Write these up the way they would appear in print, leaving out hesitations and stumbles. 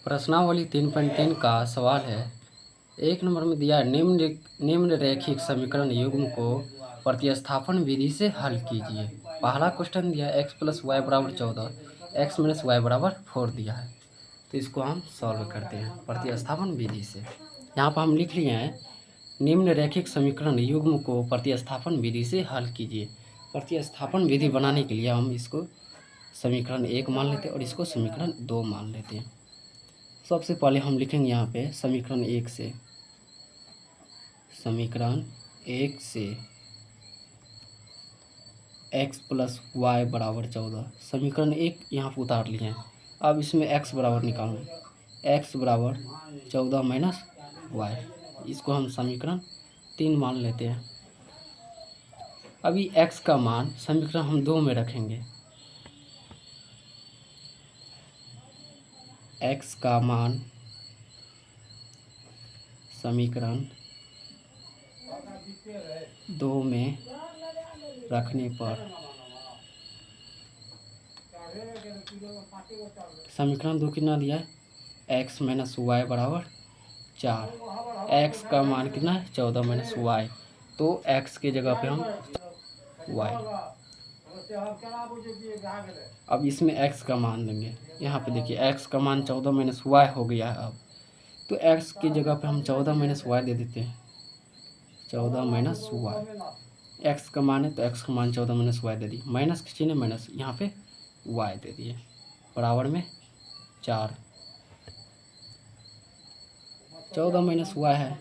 प्रश्नावली 3.3 का सवाल है। एक नंबर में दिया निम्नरेखिक समीकरण युग्म को प्रतिस्थापन विधि से हल कीजिए। पहला क्वेश्चन दिया x + y = 14, x - y = 4 दिया है। तो इसको हम सॉल्व करते हैं प्रतिस्थापन विधि से। यहाँ पर हम लिख लिए हैं निम्नरेखिक समीकरण युग्म को प्रतिस्थापन विधि से हल कीजिए। प्रतिस्थापन विधि बनाने के लिए हम इसको समीकरण 1 मान लेते हैं और इसको समीकरण 2 मान लेते हैं। सबसे पहले हम लिखेंगे यहाँ पे समीकरण 1 से x + y = 14। समीकरण 1 यहाँ पर उतार लिए हैं। अब इसमें x बराबर निकालना है। x = 14 - y। इसको हम समीकरण 3 मान लेते हैं। अभी x का मान समीकरण हम 2 में रखेंगे। x का मान समीकरण 2 में रखने पर समीकरण 2 कितना दिया है? x - y = 4। x का मान कितना है? 14 - y। तो x के जगह पे हम y। अब इसमें x का मान देंगे। यहाँ पे देखिए x का मान 14 - y हो गया है। अब तो x की जगह पे हम 14 - y दे देते हैं। 14 - y। x का मान है तो x का मान 14 - y दे दिए। माइनस के चिन्ह माइनस, यहाँ पे y दे दिए बराबर में 4। 14 - y है,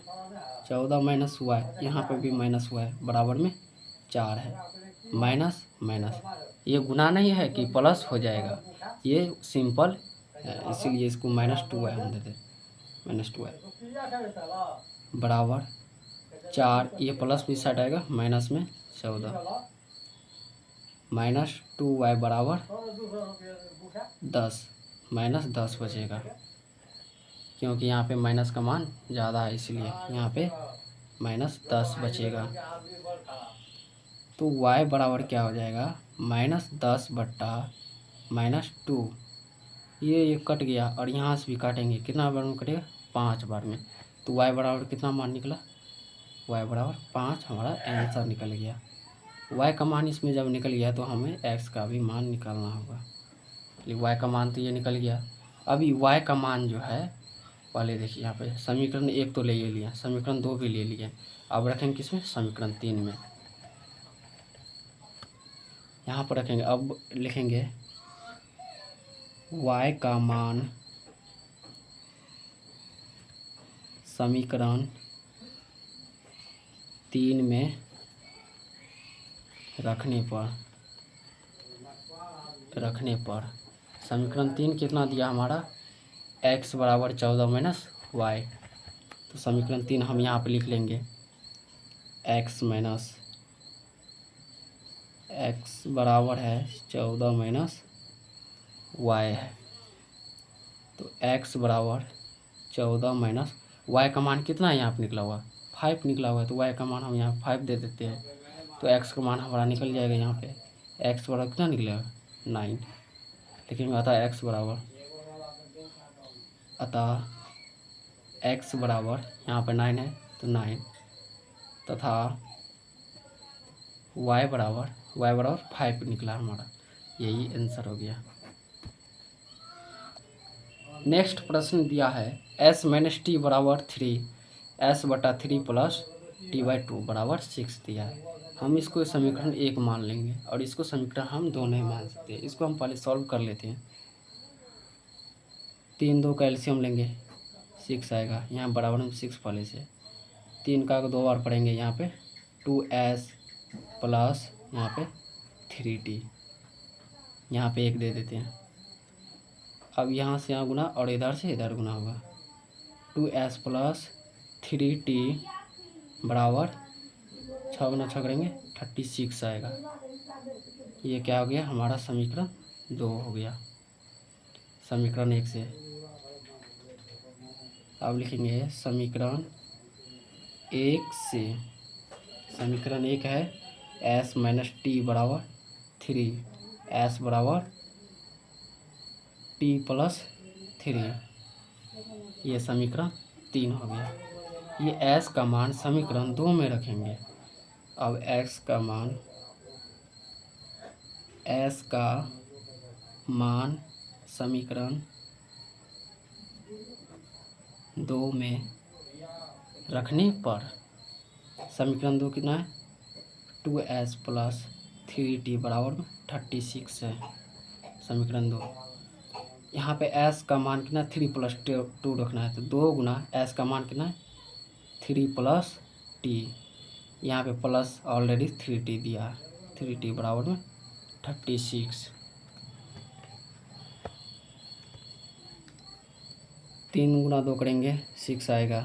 14 - y, यहाँ पे भी -y बराबर में 4 है। माइनस माइनस, ये गुना नहीं है कि प्लस हो जाएगा, ये सिंपल है, इसीलिए इसको -2y हम दे दें। -2y बराबर 4, ये प्लस भी साइड आएगा, माइनस में 14। -2y = 10, -10 बचेगा क्योंकि यहाँ पे माइनस का मान ज़्यादा है, इसलिए यहाँ पे -10 बचेगा। तो y बराबर क्या हो जाएगा? -10 बट्टा -2। ये कट गया और यहाँ से भी काटेंगे, कितना बार में कटेगा? 5 बार में। तो y बराबर कितना मान निकला? y बराबर 5 हमारा आंसर निकल गया। y का मान इसमें जब निकल गया तो हमें x का भी मान निकालना होगा। y का मान तो ये निकल गया। अभी y का मान जो है, पहले देखिए यहाँ पे समीकरण 1 तो ले लिया, समीकरण 2 भी ले लिया। अब रखेंगे किसमें? समीकरण 3 में। यहाँ पर रखेंगे। अब लिखेंगे y का मान समीकरण 3 में रखने पर समीकरण 3 कितना दिया हमारा? x = 14 - y। तो समीकरण 3 हम यहाँ पे लिख लेंगे x बराबर है 14 - y है। तो x बराबर 14 - y का मान कितना है? यहाँ पे निकला हुआ 5 निकला हुआ है, तो y का मान हम यहाँ 5 दे देते हैं। तो x का मान हमारा निकल जाएगा। यहाँ पे x बराबर कितना निकलेगा? 9। लिखेंगे अतः x बराबर यहाँ पे 9 है तो 9 तथा y बराबर 5 निकला हमारा। यही आंसर हो गया। नेक्स्ट प्रश्न दिया है s - t = 3, s/3 + t/2 = 6 दिया है। हम इसको समीकरण 1 मान लेंगे और इसको समीकरण हम 2 नहीं मान सकते। इसको हम पहले सॉल्व कर लेते हैं। 3 2 का एलसीएम लेंगे, 6 आएगा। यहाँ बराबर में 6 पहले से 3 का 2 बार पढ़ेंगे। यहाँ पे 2s प्लस यहाँ पे 3t, यहाँ पे 1 दे देते हैं। अब यहाँ से यहाँ गुना और इधर से इधर गुना होगा। 2s प्लस 3t बराबर 6 गुना 6 करेंगे 36 आएगा। ये क्या हो गया? हमारा समीकरण 2 हो गया समीकरण 1 से। अब लिखेंगे समीकरण 1 से। समीकरण 1 है s - t = 3, s बराबर t + 3 ये समीकरण 3 हो गया। ये s का मान समीकरण 2 में रखेंगे। अब s का मान समीकरण 2 में रखने पर समीकरण 2 कितना है, 2s प्लस 3t बराबर 36 है समीकरण 2। यहाँ पे s का मान कितना, 3 प्लस 2 रखना है, तो 2 गुना s का मान कितना है 3 प्लस t। यहाँ पे प्लस ऑलरेडी 3t दिया है, 3t बराबर में 36। 3 गुना 2 करेंगे 6 आएगा,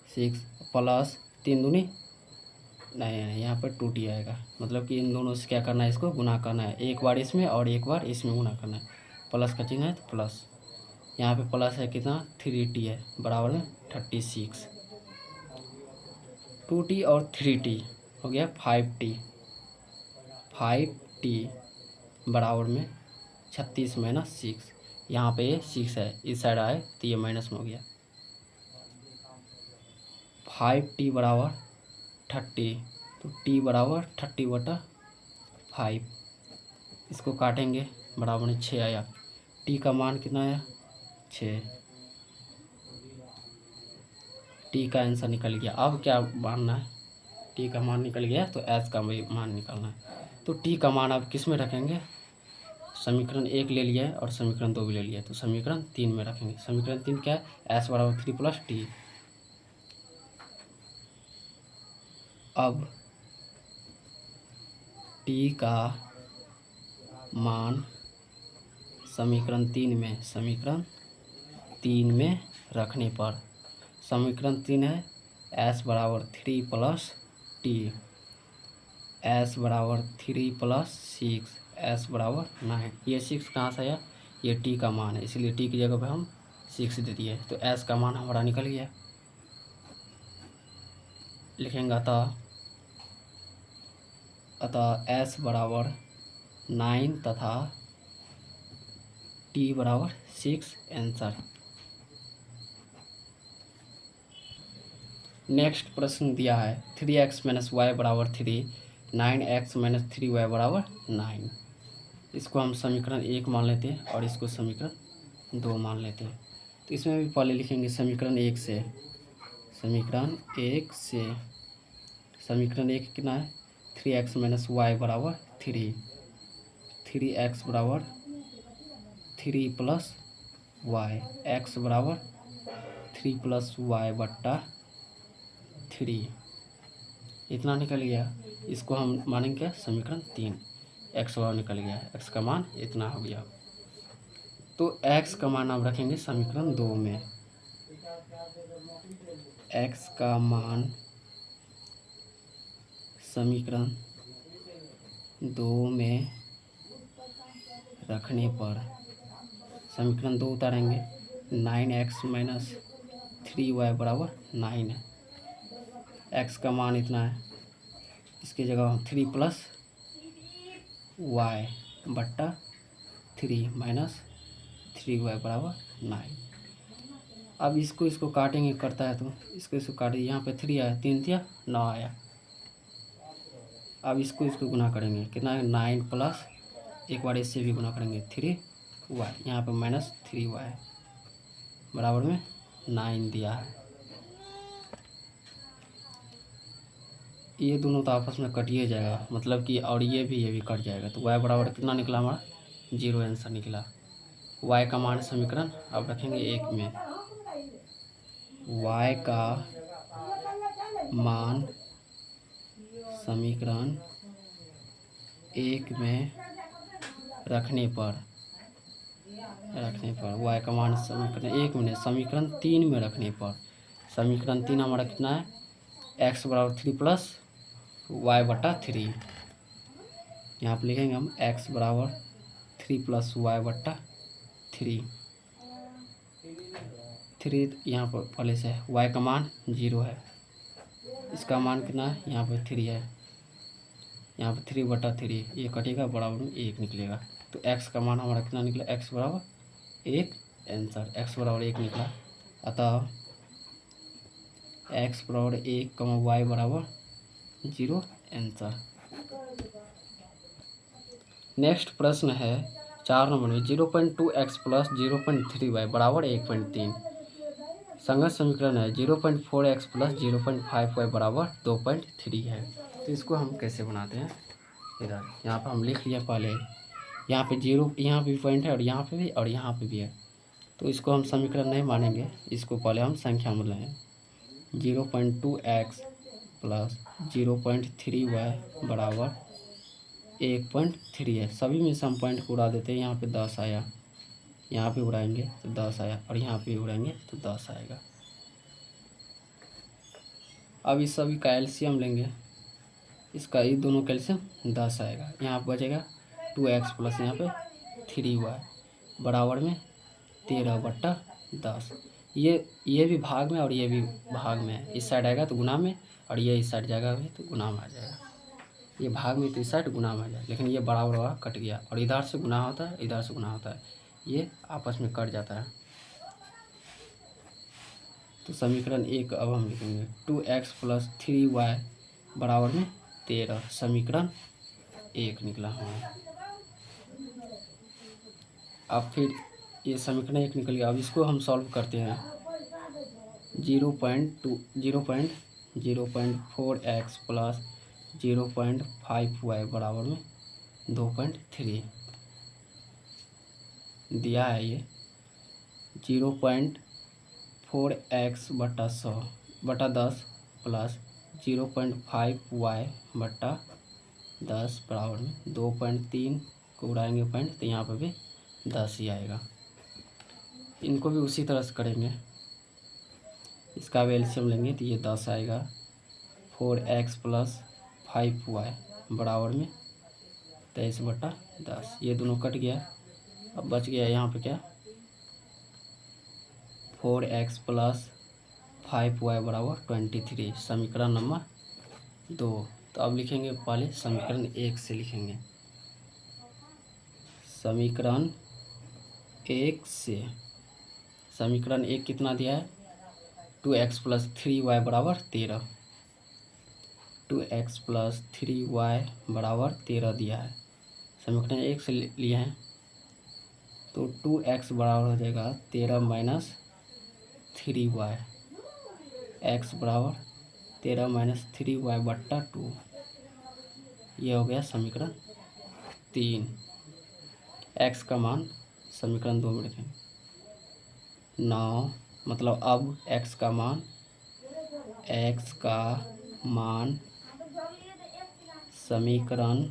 6 प्लस 3 दूनी नहीं, यहाँ पर 2t आएगा। मतलब कि इन दोनों से क्या करना है, इसको गुना करना है, एक बार इसमें और एक बार इसमें गुना करना है। प्लस का चिन्ह है तो प्लस, यहाँ पे प्लस है कितना 3t है बराबर में 36। 2t और 3t हो गया 5t, 5t बराबर में 36 माइनस 6। यहाँ पे ये 6 है, इस साइड आए तो ये माइनस में हो गया। 5t बराबर 30, तो t बराबर 30/5। इसको काटेंगे बराबर में 6 आया। t का मान कितना आया 6, t का आंसर निकल गया। अब क्या मानना है, t का मान निकल गया तो s का भी मान निकालना है। तो t का मान अब किस में रखेंगे, समीकरण 1 ले लिया है और समीकरण 2 भी ले लिया है, तो समीकरण 3 में रखेंगे। समीकरण 3 क्या है, s बराबर 3 प्लस t। अब t का मान समीकरण 3 में रखने पर समीकरण 3 है s बराबर 3 प्लस t, s बराबर 3 प्लस 6, s बराबर 9। ये 6 कहाँ से आया, ये t का मान है, इसलिए t की जगह पे हम 6 दे दिए, तो s का मान हमारा निकल गया। लिखेंगे अतः s बराबर 9 तथा t बराबर 6 आंसर। नेक्स्ट प्रश्न दिया है 3x माइनस वाई बराबर 3, 9x माइनस 3y बराबर 9। इसको हम समीकरण 1 मान लेते हैं और इसको समीकरण 2 मान लेते हैं। तो इसमें भी पहले लिखेंगे समीकरण 1 से, समीकरण 1 कितना है 3x माइनस वाई बराबर 3, 3x बराबर 3 प्लस वाई, x बराबर 3 प्लस वाई बट्टा 3, इतना निकल गया। इसको हम मानेंगे समीकरण 3, x बराबर निकल गया, x का मान इतना हो गया। तो x का मान हम रखेंगे समीकरण 2 में, x का मान समीकरण 2 में रखने पर समीकरण 2 उतारेंगे, 9x माइनस 3y बराबर 9 है। x का मान इतना है, इसकी जगह हम 3 प्लस वाई बट्टा 3 माइनस 3y बराबर 9। अब इसको काटेंगे, करता है तो इसको काटेंगे, यहाँ पे 3 आया, 3 दिया 9 आया। अब इसको गुना करेंगे, कितना है 9 प्लस एक बार इससे भी गुना करेंगे 3y, यहाँ पे माइनस 3y बराबर में 9 दिया है। ये दोनों तो आपस में कटिए जाएगा, मतलब कि और ये भी कट जाएगा, तो y बराबर कितना निकला हमारा 0 आंसर निकला। y का मान समीकरण अब रखेंगे 1 में, y का मान समीकरण 1 में रखने पर y का मान समीकरण 1 में समीकरण 3 में रखने पर समीकरण 3 हमारा कितना है, x बराबर 3 प्लस वाई बटा 3। यहाँ पर लिखेंगे हम x बराबर 3 प्लस वाई बट्टा 3, यहाँ पर पहले से y का मान 0 है, इसका मान कितना है, यहाँ पर 3 है, यहाँ पर 3 बटा 3, ये कटेगा बराबर में 1 निकलेगा। तो x का मान हमारा कितना निकला, x बराबर 1 आंसर x बराबर 1 निकला। अतः x बराबर 1 y बराबर 0 आंसर। नेक्स्ट प्रश्न है 4 नंबर में 0.2x प्लस 0.3y बराबर 1.3। संगत समीकरण है 0.4x प्लस 0.5y बराबर 2.3 है। तो इसको हम कैसे बनाते हैं, इधर यहाँ पर हम लिख लिया पहले, यहाँ पे 0, यहाँ भी पॉइंट है और यहाँ पे भी और यहाँ पे भी है। तो इसको हम समीकरण नहीं मानेंगे, इसको पहले हम संख्या में लें। 0.2x प्लस 0.3y बराबर 1.3 है। सभी में से हम पॉइंट को उड़ा देते हैं। यहाँ पे 10 आया, यहाँ पे उड़ाएंगे तो 10 आया और यहाँ पे उड़ाएंगे तो 10 आएगा। अब इस सभी का एलसीएम लेंगे, इसका ये दोनों का एलसीएम 10 आएगा। यहाँ पे बचेगा 2x प्लस यहाँ पे 3y बराबर में 13/10। ये भी भाग में और ये भी भाग में है। इस साइड आएगा तो गुना में और ये इस साइड जाएगा भी तो गुना में आ जाएगा। ये भाग में तो इस साइड गुना में आ जाएगा, लेकिन ये बराबर वाला कट गया और इधर से गुना होता है, इधर से गुना होता है, ये आपस में कट जाता है। तो समीकरण 1 अब हम लिखेंगे 2x प्लस 3y बराबर में 13। समीकरण 1 निकला हमारा। अब फिर ये समीकरण 1 निकल गया। अब इसको हम सॉल्व करते हैं। 0.4x प्लस 0.5y बराबर में 2.3 दिया है। ये 0.4x बटा 100 बटा 10 प्लस 0.5y बटा 10 बराबर में 2.3 को उड़ाएंगे पॉइंट तो यहाँ पर भी 10 ही आएगा। इनको भी उसी तरह से करेंगे, इसका भी एलसीएम लेंगे तो ये 10 आएगा। 4x प्लस 5y बराबर में 23/10। ये दोनों कट गया, अब बच गया यहाँ पे क्या 4x प्लस 5y बराबर 23। समीकरण नंबर 2। तो अब लिखेंगे पहले समीकरण 1 से लिखेंगे। समीकरण 1 से समीकरण 1 कितना दिया है 2x प्लस 3y बराबर 13। 2x प्लस 3y बराबर 13 दिया है। समीकरण 1 से लिए हैं तो 2x बराबर हो जाएगा 13 माइनस 3y। x बराबर 13 माइनस 3y बट्टा 2। ये हो गया समीकरण 3। x का मान समीकरण 2 में रखेंगे 9, मतलब अब x का मान समीकरण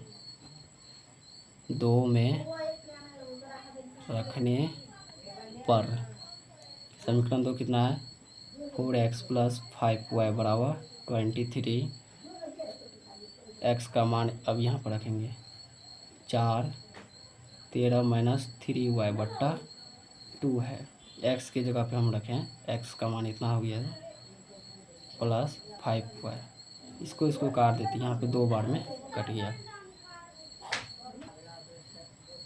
2 में रखने पर समीकरण 2 कितना है 4x प्लस 5y बराबर 23। x का मान अब यहाँ पर रखेंगे 4, 13 माइनस 3y बट्टा 2 है। x की जगह पे हम रखें x का मान इतना हो गया है प्लस 5y। इसको काट देते हैं, यहाँ पे 2 बार में कट गया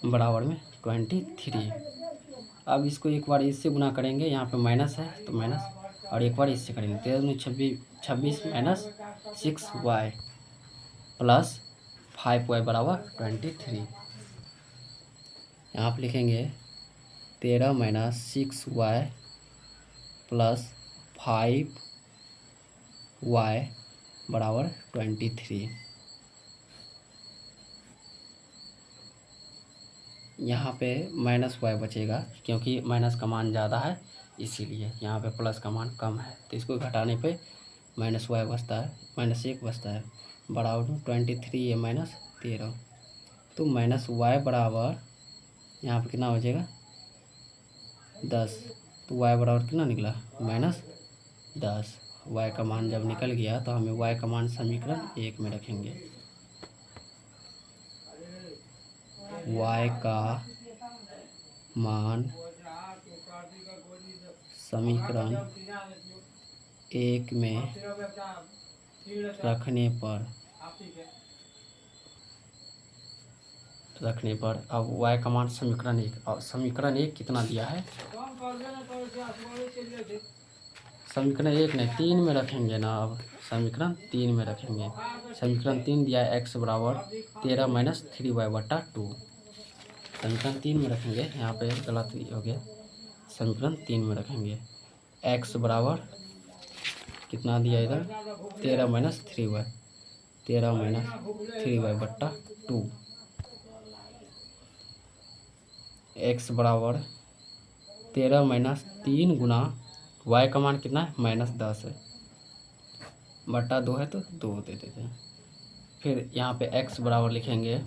बराबर में 23। अब इसको एक बार इससे गुना करेंगे, यहाँ पे माइनस है तो माइनस, और एक बार इससे करेंगे 13 में 26 माइनस 6y प्लस 5y बराबर 23। यहाँ पर लिखेंगे 13 माइनस 6y प्लस 5y बराबर 23। यहाँ पे माइनस y बचेगा क्योंकि माइनस का मान ज़्यादा है, इसीलिए यहाँ पे प्लस का मान कम है। तो इसको घटाने पे माइनस y बचता है, -1 बचता है बराबर में 23 है माइनस 13। तो माइनस y बराबर यहाँ पे कितना बचेगा 10। तो y बराबर कितना निकला -10। y का मान जब निकल गया तो हमें y का मान समीकरण 1 में रखेंगे। y का मान समीकरण 1 में रखने पर रखने पर। अब y का मान समीकरण 1, और समीकरण 1 कितना दिया है, समीकरण 1 नहीं 3 में रखेंगे ना। अब समीकरण 3 में रखेंगे। समीकरण 3 दिया है x बराबर 13 माइनस 3y/2। समीकरण 3 में रखेंगे, यहाँ पे गलत हो गया, समीकरण 3 में रखेंगे। x बराबर कितना दिया इधर, 13 minus 3y, 13 minus 3y/2। x बराबर 13 माइनस 3 गुना y का मान कितना है, -10 है, बटा 2 है तो 2 दे देते हैं। फिर यहाँ पे x बराबर लिखेंगे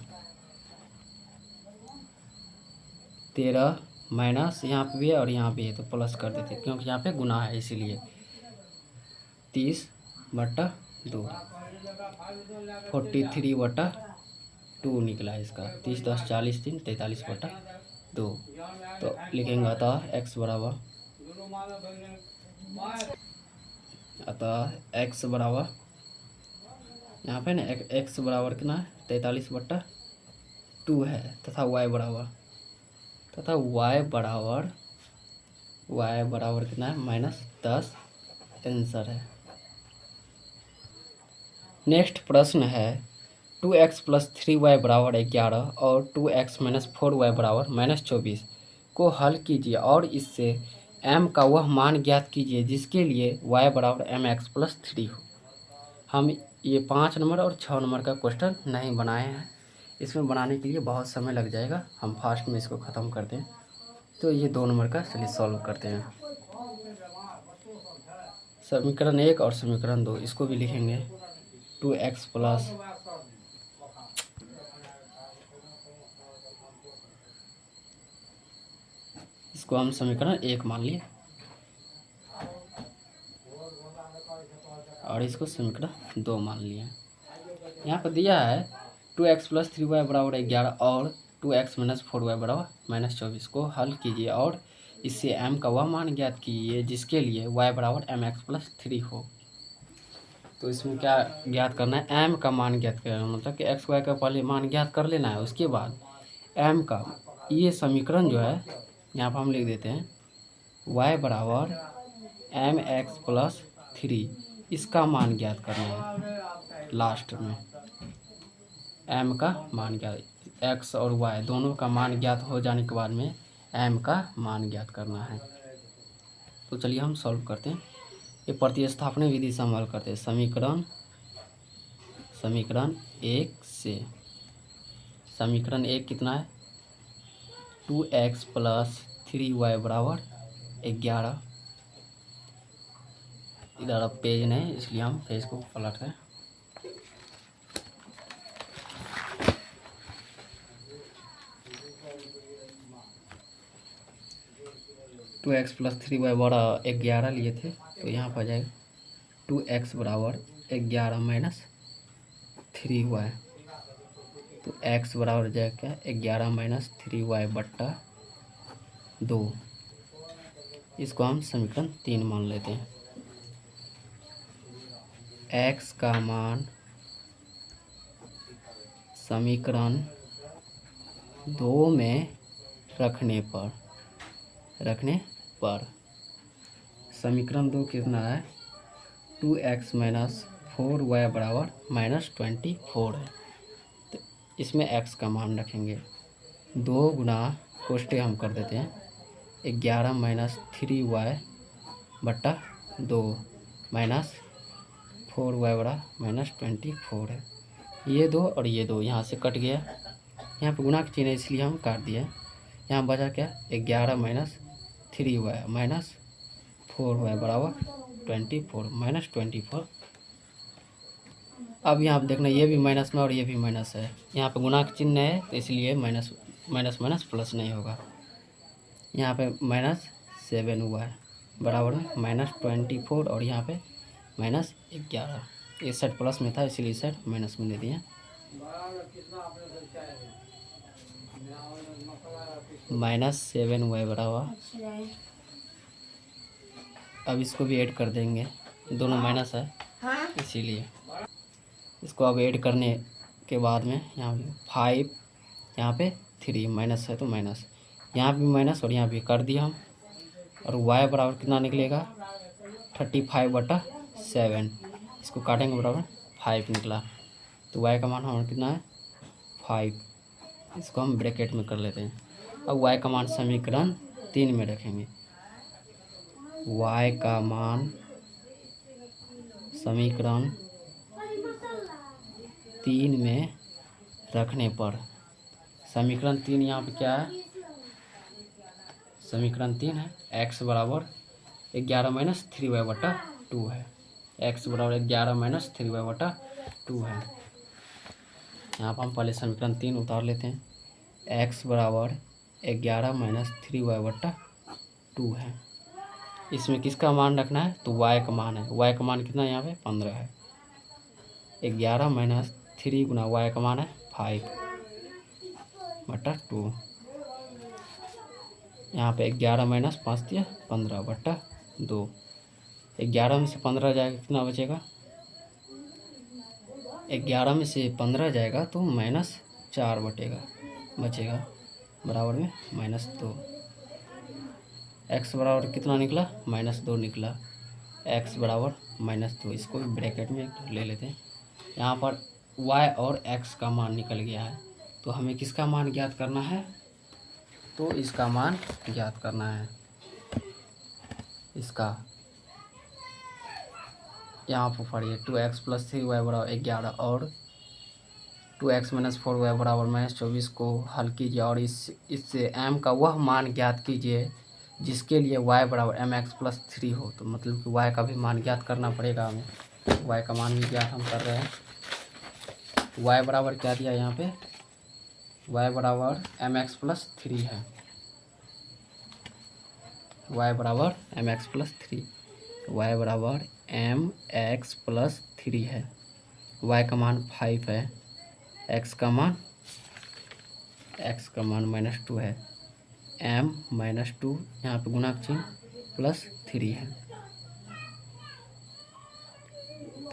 13 माइनस, यहाँ पे भी है और यहाँ भी है तो प्लस कर देते हैं, क्योंकि यहाँ पे गुना है इसीलिए। 30/2, 43/2 निकला है इसका। 30 10 40 3 43/2। तो लिखेंगे अतः x बराबर यहाँ पे ना x बराबर कितना है, 43/2 है, तथा y बराबर कितना है, -10 आंसर है। नेक्स्ट प्रश्न है 2x + 3y बराबर 11 और 2x - 4y बराबर -24 को हल कीजिए और इससे m का वह मान ज्ञात कीजिए जिसके लिए y बराबर mx + 3 हो। हम ये 5 नंबर और 6 नंबर का क्वेश्चन नहीं बनाए हैं, इसमें बनाने के लिए बहुत समय लग जाएगा। हम फास्ट में इसको ख़त्म करते हैं। तो ये 2 नंबर का चलिए सॉल्व करते हैं। समीकरण 1 और समीकरण 2 इसको भी लिखेंगे। 2x प्लस इसको हम समीकरण 1 मान लिए और इसको समीकरण 2 मान लिए। यहाँ पर दिया है 2x + 3y बराबर 11 और 2x - 4y बराबर -24 को हल कीजिए और इससे m का वह मान ज्ञात कीजिए जिसके लिए y बराबर mx + 3 हो। तो इसमें क्या ज्ञात करना है, m का मान ज्ञात करना, मतलब कि x y का पहले मान ज्ञात कर लेना है, उसके बाद m का, ये समीकरण जो है यहाँ पर हम लिख देते हैं y बराबर mx + 3, इसका मान ज्ञात करना है। लास्ट में m का मान ज्ञात, x और y दोनों का मान ज्ञात हो जाने के बाद में m का मान ज्ञात करना है। तो चलिए हम सॉल्व करते हैं। ये प्रतिस्थापन विधि से हम हल करते हैं। समीकरण 1 से समीकरण 1 कितना है, 2x + 3y बराबर 11। इधर अब पेज नहीं, इसलिए हम पेज को पलट रहे हैं। टू एक्स + 3y बड़ा 11 लिए थे, तो यहाँ पर जाएगा 2x बराबर 11 - 3y। तो x बराबर जाएगा क्या, 11 - 3y/2। इसको हम समीकरण 3 मान लेते हैं। x का मान समीकरण 2 में रखने पर समीकरण 2 कितना है, 2x - 4y बराबर -24 है। तो इसमें x का मान रखेंगे, 2 गुना कोष्टे हम कर देते हैं 11 - 3y/2 -4y बराबर -24 है। ये 2 और ये 2 यहाँ से कट गया, यहाँ पे गुना का चिन्ह है इसलिए हम काट दिए। यहाँ बचा क्या, 11 - 3y -4y बराबर 24 अब यहाँ पे देखना, ये भी माइनस में और ये भी माइनस है, यहाँ पे गुना का चिन्ह है तो इसलिए माइनस माइनस प्लस नहीं होगा। यहाँ पे -7 हुआ है बराबर में -24 और यहाँ पे -11। इस साइड प्लस में था इसलिए इस साइड माइनस में दे दिए। -7y बराबर, अब इसको भी ऐड कर देंगे, दोनों माइनस है इसीलिए इसको अब ऐड करने के बाद में यहाँ 5, यहाँ पे 3 माइनस है तो माइनस, यहाँ भी माइनस और यहाँ भी कर दिया हम। और y बराबर कितना निकलेगा 35/7, इसको काटेंगे बराबर 5 निकला। तो y का मान हमारा कितना है 5, इसको हम ब्रैकेट में कर लेते हैं। अब y का मान समीकरण 3 में रखेंगे। y का मान समीकरण 3 में रखने पर, समीकरण 3 यहाँ पे क्या है, समीकरण 3 है x बराबर 11 माइनस 3y/2 है। x बराबर 11 माइनस 3y/2 है। यहाँ पर हम पहले समीकरण 3 उतार लेते हैं। x बराबर 11 माइनस 3y/2 है। इसमें किसका मान रखना है, तो y का मान है। y का मान कितना है यहाँ पे 15 है। 11 माइनस 3 गुना y का मान है 5/2। यहाँ पे 11 माइनस 5 दिया 15/2। 11 में से 15 जाएगा कितना बचेगा, 11 में से 15 जाएगा तो -4 बचेगा बराबर में -2। x बराबर कितना निकला -2 निकला। x बराबर -2, इसको भी ब्रैकेट में ले लेते हैं। यहाँ पर y और x का मान निकल गया है, तो हमें किसका मान ज्ञात करना है, तो इसका मान ज्ञात करना है इसका। यहाँ पर पढ़िए 2x + 3y बराबर 11 और 2x - 4y बराबर -24 को हल कीजिए और इससे m का वह मान ज्ञात कीजिए जिसके लिए y बराबर mx + 3 हो। तो मतलब कि y का भी मान ज्ञात करना पड़ेगा हमें। y का मान भी ज्ञात हम कर रहे हैं। y बराबर क्या दिया यहाँ पे, y बराबर mx + 3 है। y बराबर mx + 3, y बराबर mx + 3 है। y का मान 5 है, x का मान -2 है। m -2 यहाँ पे गुणा का चिन्ह +3 है।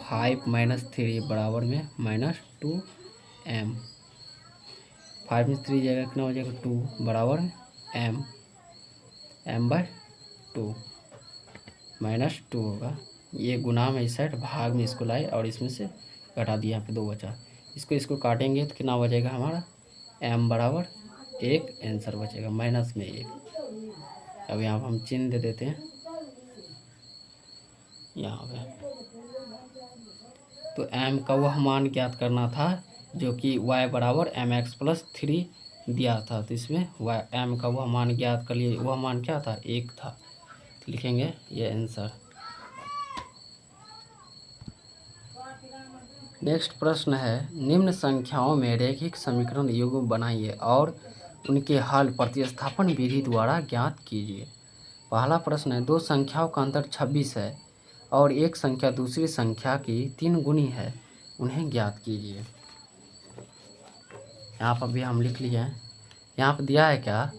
5 - 3 बराबर में -2m। 5 में 3 जाएगा कितना हो जाएगा 2 बराबर m/2 -2 होगा। ये गुना में इस साइड भाग में इसको लाए और इसमें से घटा दिया, यहाँ पे 2 बचा। इसको काटेंगे तो कितना बचेगा हमारा m बराबर 1 आंसर बचेगा -1। अब यहाँ पर हम चिन्ह दे देते हैं यहाँ पे। तो m का वह मान ज्ञात करना था जो कि y बराबर mx + 3 दिया था। तो इसमें m का वह मान ज्ञात कर लिए, वह मान क्या था 1 था। तो लिखेंगे ये आंसर। नेक्स्ट प्रश्न है, निम्न संख्याओं में रैखिक समीकरण युग्म बनाइए और उनके हल प्रतिस्थापन विधि द्वारा ज्ञात कीजिए। पहला प्रश्न है, दो संख्याओं का अंतर 26 है और एक संख्या दूसरी संख्या की 3 गुनी है, उन्हें ज्ञात कीजिए। यहाँ पर भी हम लिख लिए हैं। यहाँ पर दिया है क्या,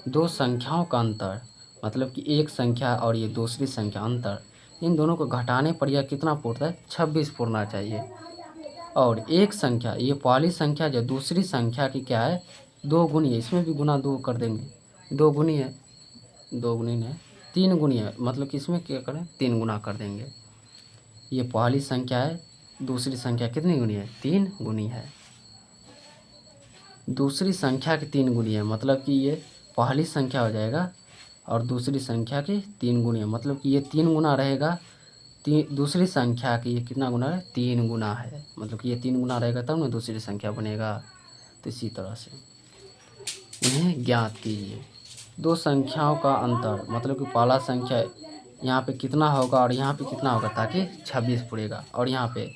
दो संख्याओं का अंतर, मतलब कि एक संख्या और ये दूसरी संख्या अंतर, इन दोनों को घटाने पर यह कितना पूरता है 26 पूरना चाहिए। और एक संख्या, ये पहली संख्या जो दूसरी संख्या की क्या है 2 गुनी है, इसमें भी गुना 2 कर देंगे। 2 गुनी है, 2 गुनी है 3 गुनी है, मतलब कि इसमें क्या करें 3 गुना कर देंगे। ये पहली संख्या है, दूसरी संख्या कितनी गुनी है 3 गुनी है। दूसरी संख्या की 3 गुनी है, मतलब कि ये पहली संख्या हो जाएगा और दूसरी संख्या की 3 गुनी है, मतलब कि ये 3 गुना रहेगा। दूसरी संख्या की ये कितना गुना है 3 गुना है, मतलब कि ये 3 गुना रहेगा तब ना दूसरी संख्या बनेगा। तो इसी तरह से इन्हें ज्ञात कीजिए। दो संख्याओं का अंतर, मतलब कि पहला संख्या यहाँ पे कितना होगा और यहाँ पे कितना होगा ताकि 26 पूरेगा। और यहाँ पे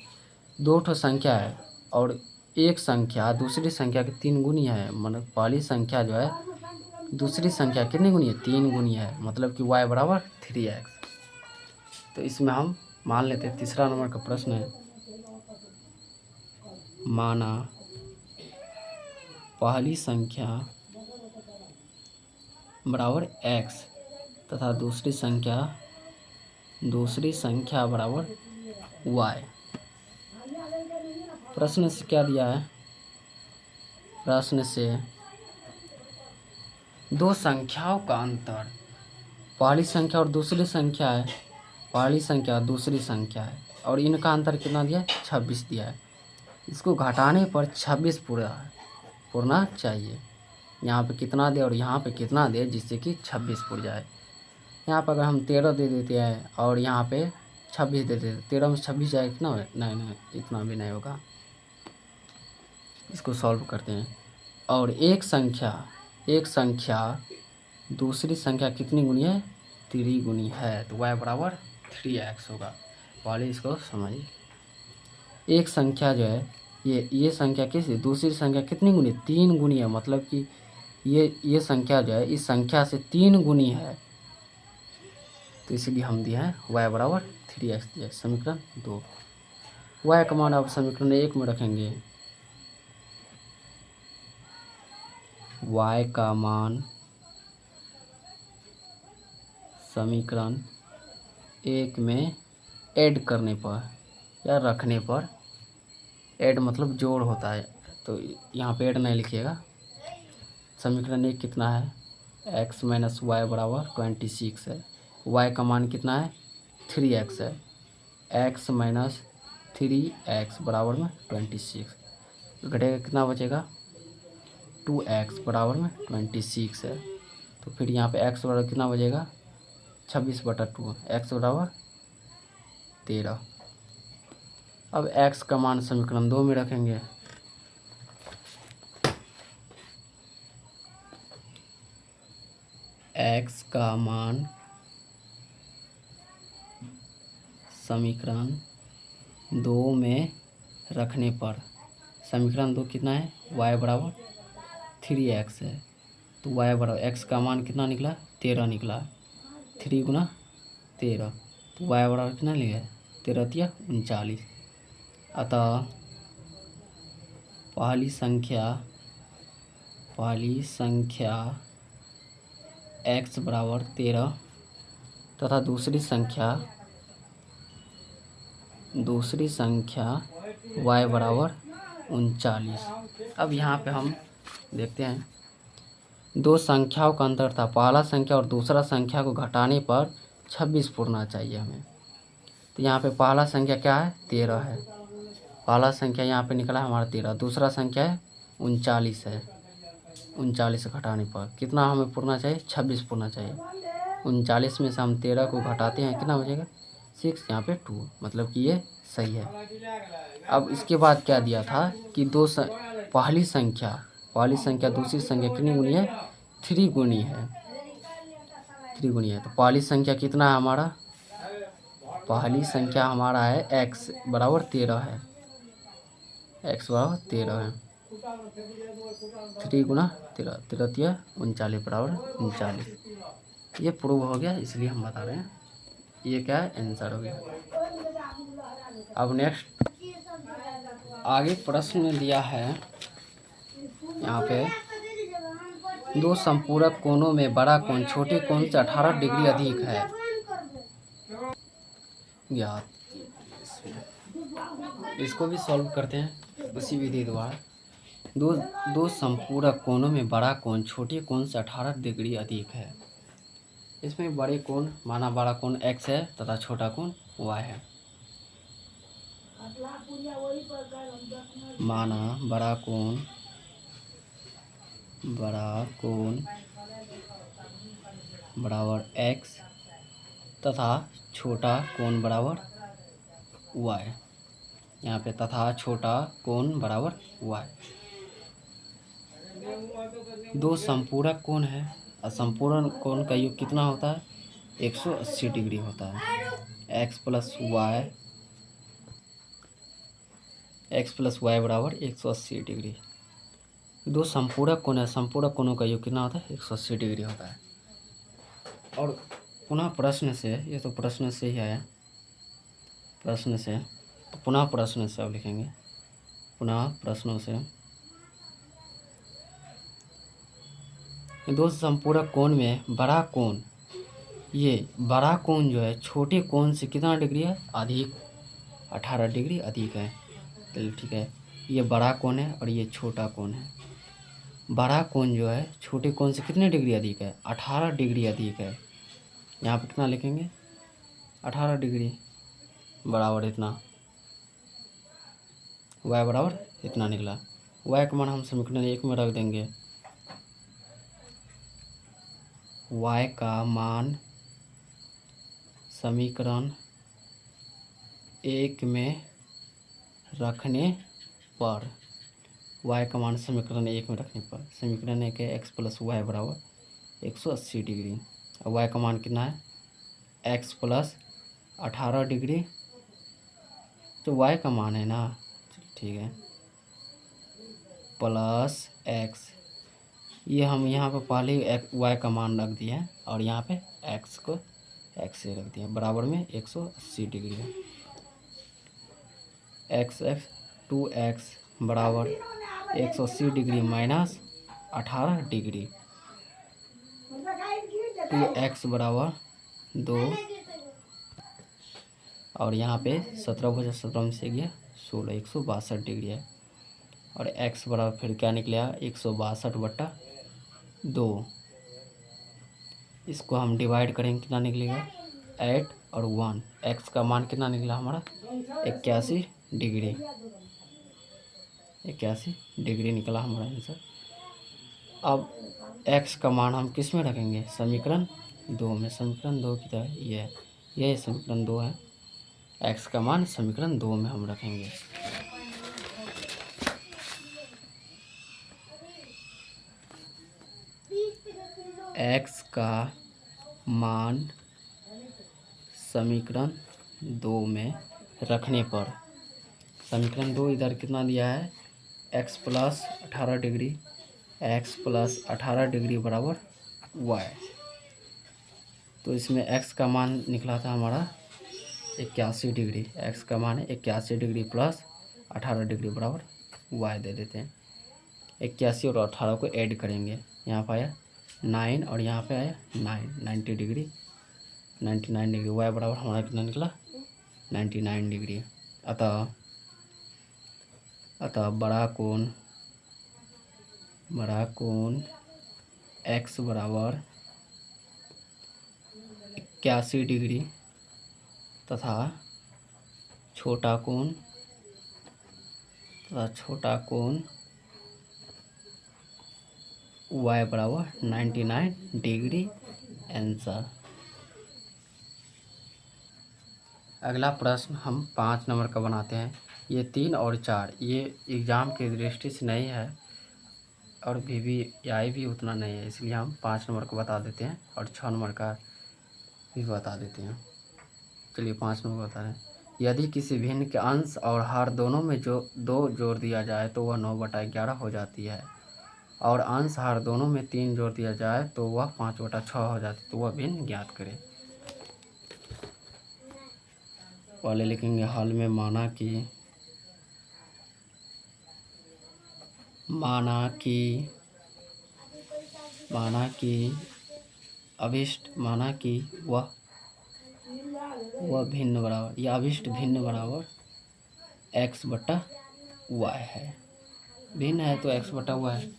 2 ठो संख्या है और एक संख्या दूसरी संख्या की 3 गुनी है, मतलब पहली संख्या जो है दूसरी संख्या कितनी गुनी है 3 गुनी है, मतलब कि y बराबर 3x। तो इसमें हम मान लेते हैं तीसरा नंबर का प्रश्न है, माना पहली संख्या बराबर x तथा दूसरी संख्या बराबर y। प्रश्न से क्या दिया है, प्रश्न से दो संख्याओं का अंतर, पहली संख्या और दूसरी संख्या है, पहली संख्या और दूसरी संख्या है, और इनका अंतर कितना दिया है? 26 दिया है। इसको घटाने पर 26 पूरना चाहिए। यहाँ पे कितना दे और यहाँ पे कितना दे जिससे कि 26 पुर जाए। यहाँ पर अगर हम 13 दे देते हैं और यहाँ पे 26 दे देते, 13 में 26 जाए कितना? नहीं, इतना भी नहीं होगा। इसको सॉल्व करते हैं। और एक संख्या दूसरी संख्या कितनी गुनी है? 3 गुनी है, तो y बराबर 3x होगा। पहले इसको समझिए। एक संख्या जो है ये संख्या किसी दूसरी संख्या कितनी गुनी? 3 गुनी है, मतलब कि ये संख्या जो है इस संख्या से 3 गुनी है, तो इसलिए हम दिया है y बराबर 3x दिया है। समीकरण 2। y का मान आप समीकरण 1 में रखेंगे। y का मान समीकरण 1 में ऐड करने पर या रखने पर, ऐड मतलब जोड़ होता है, तो यहाँ पे ऐड नहीं लिखिएगा। समीकरण 1 कितना है? x माइनस वाई बराबर 26 है। y का मान कितना है? 3x है। x माइनस 3x बराबर में 26, घटेगा कितना बचेगा? 2x बराबर में 26 है। तो फिर यहाँ पे x बराबर कितना बचेगा? 26/2, x बराबर 13। अब x का मान समीकरण 2 में रखेंगे। x का मान समीकरण 2 में रखने पर, समीकरण 2 कितना है? y बराबर 3x है, तो y बराबर x का मान कितना निकला? 13 निकला। 3 गुना 13, तो y बराबर कितना लिखा है? 13 × 39। अतः पहली संख्या x बराबर 13 तथा दूसरी संख्या y बराबर 39। अब यहाँ पे हम देखते हैं, दो संख्याओं का अंतर था, पहला संख्या और दूसरा संख्या को घटाने पर 26 पूरना चाहिए हमें। तो यहाँ पे पहला संख्या क्या है? 13 है। पहला संख्या यहाँ पे निकला हमारा 13, दूसरा संख्या है 39 है। 39 घटाने पर कितना हमें पूरना चाहिए? 26 पूरना चाहिए। 39 में से हम 13 को घटाते हैं, कितना बचेगा? 6, यहाँ पे 2, मतलब कि ये सही है। अब इसके बाद क्या दिया था कि पहली संख्या दूसरी संख्या कितनी गुनी है? 3 गुनी है। 3 गुनी है, तो पहली संख्या कितना है हमारा? पहली संख्या हमारा है x बराबर 13 है। x बराबर 13 है। 3 गुना 13, 13 39 बराबर 39। ये प्रूव हो गया, इसलिए हम बता रहे हैं। ये क्या है? आंसर हो गया। अब नेक्स्ट आगे प्रश्न दिया है यहाँ पे, दो संपूरक कोणों में बड़ा कोण छोटे कोण से 18 डिग्री अधिक है। ज्ञात, इसको भी सॉल्व करते हैं उसी विधि द्वारा। दो संपूरक कोणों में बड़ा कोण छोटे कोण से 18 डिग्री अधिक है। इसमें बड़े कोण माना बड़ा कोण x है तथा छोटा कोण y है। माना बड़ा कोण बराबर x तथा छोटा कोण बराबर y। यहाँ पे तथा छोटा कोण बराबर y। दो संपूरक कोण है और संपूरक कोण का योग कितना होता है? 180 डिग्री होता है। x प्लस वाई बराबर 180 डिग्री। दो संपूरक कोण है, संपूरक कोणों का योग कितना होता है? 180 डिग्री होता है। और पुनः प्रश्न से, ये तो प्रश्न से ही आया, प्रश्न से पुनः प्रश्न से अब लिखेंगे। पुनः प्रश्नों से दो संपूरक कोण में बड़ा कोण, ये बड़ा कोण जो है छोटे कोण से कितना डिग्री है? अधिक, 18 डिग्री अधिक है। चलिए ठीक है, ये बड़ा कोण है और ये छोटा कोण है। बड़ा कोण जो है छोटे कोण से कितने डिग्री अधिक है, 18 डिग्री अधिक है। यहाँ पे कितना लिखेंगे, 18 डिग्री बराबर इतना, y बराबर इतना निकला। y का मान हम समीकरण 1 में रख देंगे। y का मान समीकरण 1 में रखने पर, y का मान समीकरण 1 में रखने पर, समीकरण 1 है x प्लस वाई बराबर 180 डिग्री। और y का मान कितना है, x प्लस 18 डिग्री, तो y का मान है ना, ठीक है, प्लस x, ये हम यहाँ पे पहले y का मान रख दिए हैं और यहाँ पे x को x से रख दिए, बराबर में 180 डिग्री है। x 2x बराबर 180 डिग्री माइनस 18 डिग्री, 2x बराबर 2, और यहाँ पे 17 बजे 17 में से गया 16, 162 डिग्री है। और x बराबर फिर क्या निकलेगा, 162/2। इसको हम डिवाइड करेंगे, कितना निकलेगा, 8 और 1। x का मान कितना निकला हमारा, 81 डिग्री, 81 डिग्री निकला हमारा आंसर। अब x का मान हम किस में रखेंगे, समीकरण 2 में। समीकरण 2 की तरह ये समीकरण 2 है, x का मान समीकरण 2 में हम रखेंगे। x का मान समीकरण 2 में रखने पर, समीकरण 2 इधर कितना दिया है, x plus 18 degree, x plus 18 degree बराबर y। तो इसमें x का मान निकला था हमारा 81 डिग्री, x का मान है 81 डिग्री प्लस 18 डिग्री बराबर y दे देते हैं। 81 और 18 को ऐड करेंगे, यहाँ पर आया 9 और यहाँ पे आया 90 डिग्री, 99 डिग्री, y बराबर हमारा कितना निकला, 99 डिग्री। अतः बड़ा कोण x बराबर 81 डिग्री तथा छोटा कोण y बराबर 99 डिग्री आंसर। अगला प्रश्न हम 5 नंबर का बनाते हैं। ये 3 और 4 ये एग्ज़ाम की दृष्टि से नहीं है और VVI भी उतना नहीं है, इसलिए हम 5 नंबर को बता देते हैं और 6 नंबर का भी बता देते हैं। चलिए 5 नंबर बता रहे हैं। यदि किसी भिन्न के अंश और हर दोनों में जो 2 जोड़ दिया जाए तो वह 9/11 हो जाती है, और अंश हर दोनों में 3 जोड़ दिया जाए तो वह 5/6 हो जाती है, तो वह भिन्न ज्ञात करें। पहले लिखेंगे हल में, माना कि वह भिन्न बराबर, या अभिष्ट भिन्न बराबर x/y है। भिन्न है तो x/y है।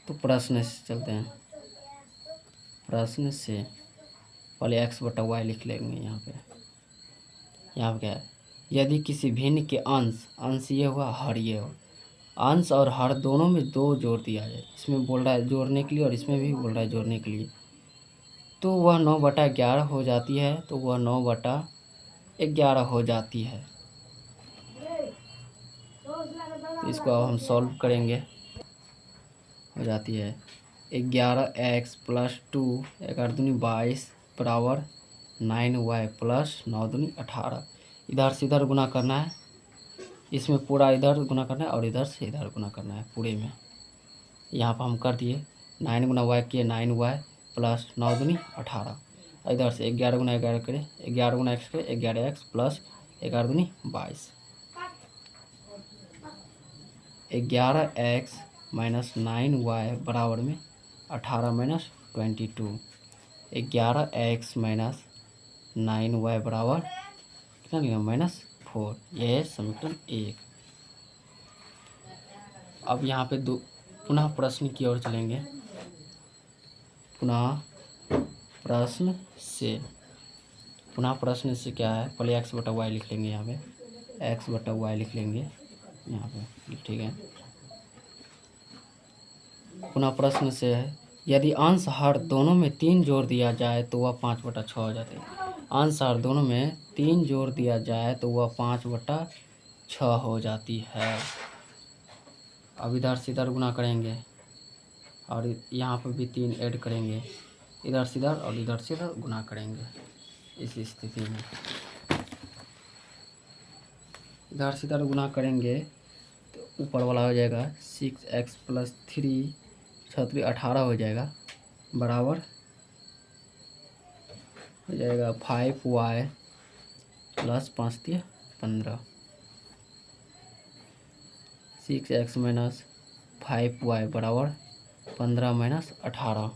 तो प्रश्न से चलते हैं। प्रश्न से पहले x/y लिख लेंगे। यहाँ पे क्या है, यदि किसी भिन्न के अंश ये हुआ, हर ये हुआ, अंश और हर दोनों में 2 जोड़ दिया जाए, इसमें बोल रहा है जोड़ने के लिए और इसमें भी बोल रहा है जोड़ने के लिए, तो वह 9/11 हो जाती है, तो वह 9/11 हो जाती है। तो इसको अब हम सॉल्व करेंगे। हो जाती है 11x + 2, 11 दूनी 22 बराबर 9y + 9 दूनी 18। इधर से इधर गुना करना है, इसमें पूरा इधर गुना करना है और इधर से इधर गुना करना है पूरे में। यहाँ पर हम कर दिए, 9 गुना y किए 9y + 9 दूनी 18। इधर से 11 गुना 11 करें, 11 गुना x करें 11x + 11 दूनी 22। 11x - 9y बराबर में 18 - 22। 11x - 9y बराबर कितना लिखा, -4। यह है समीकरण 1। अब यहाँ पे पुनः प्रश्न की ओर चलेंगे। पुनः प्रश्न से क्या है, पहले एक्स बटा वाई लिख लेंगे, यहाँ पे एक्स बटा वाई लिख लेंगे यहाँ पे, ठीक है। पुनः प्रश्न से है, यदि अंश हर दोनों में 3 जोड़ दिया जाए तो वह 5/6 हो जाती है। अंश हर दोनों में 3 जोड़ दिया जाए तो वह 5/6 हो जाती है। अब इधर से इधर गुना करेंगे और यहाँ पर भी 3 ऐड करेंगे, इधर से इधर और इधर से इधर गुना करेंगे। इस स्थिति में इधर से इधर गुना करेंगे तो ऊपर वाला हो जाएगा 6x + 3 6 18 हो जाएगा, बराबर हो जाएगा 5y + 5 15। 6x - 5y बराबर 15 - 18।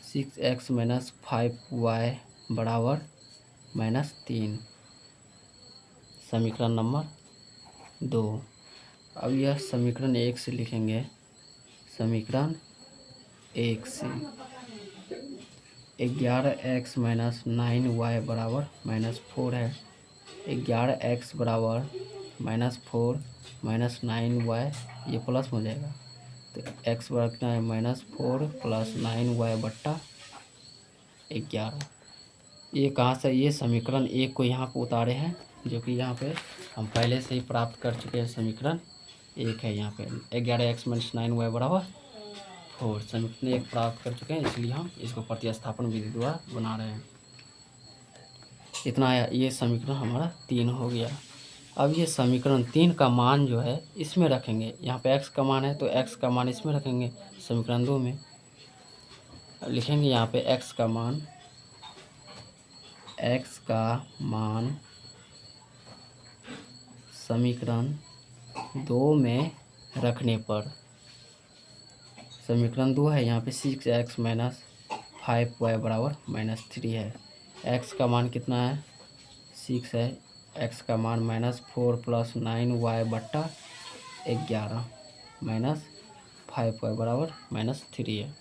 6x - 5y बराबर -3। समीकरण नंबर 2। अब यह समीकरण 1 से लिखेंगे। समीकरण 1 से 11x - 9y बराबर -4 है। 11x बराबर -4 - 9y, ये प्लस हो जाएगा तो x बराबर कितना है, -4 + 9y बट्टा 11। ये कहाँ से, ये समीकरण 1 को यहाँ पर उतारे हैं, जो कि यहाँ पे हम पहले से ही प्राप्त कर चुके हैं। समीकरण 1 है यहाँ पे 11x - 9y बराबर 4। समीकरण 1 प्राप्त कर चुके हैं, इसलिए हम इसको प्रतिस्थापन विधि द्वारा बना रहे हैं। इतना ये समीकरण हमारा 3 हो गया। अब ये समीकरण 3 का मान जो है इसमें रखेंगे। यहाँ पे x का मान है तो x का मान इसमें रखेंगे, समीकरण 2 में लिखेंगे। यहाँ पे x का मान समीकरण 2 में रखने पर, समीकरण 2 है यहाँ पे 6x - 5y बराबर -3 है। x का मान कितना है, 6 है। x का मान -4 + 9y बट्टा 11 -5y बराबर -3 है।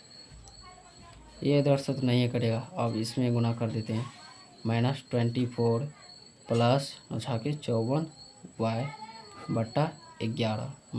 ये इधर से तो नहीं करेगा, अब इसमें गुना कर देते हैं। -24 + 54y बट्टा 11 -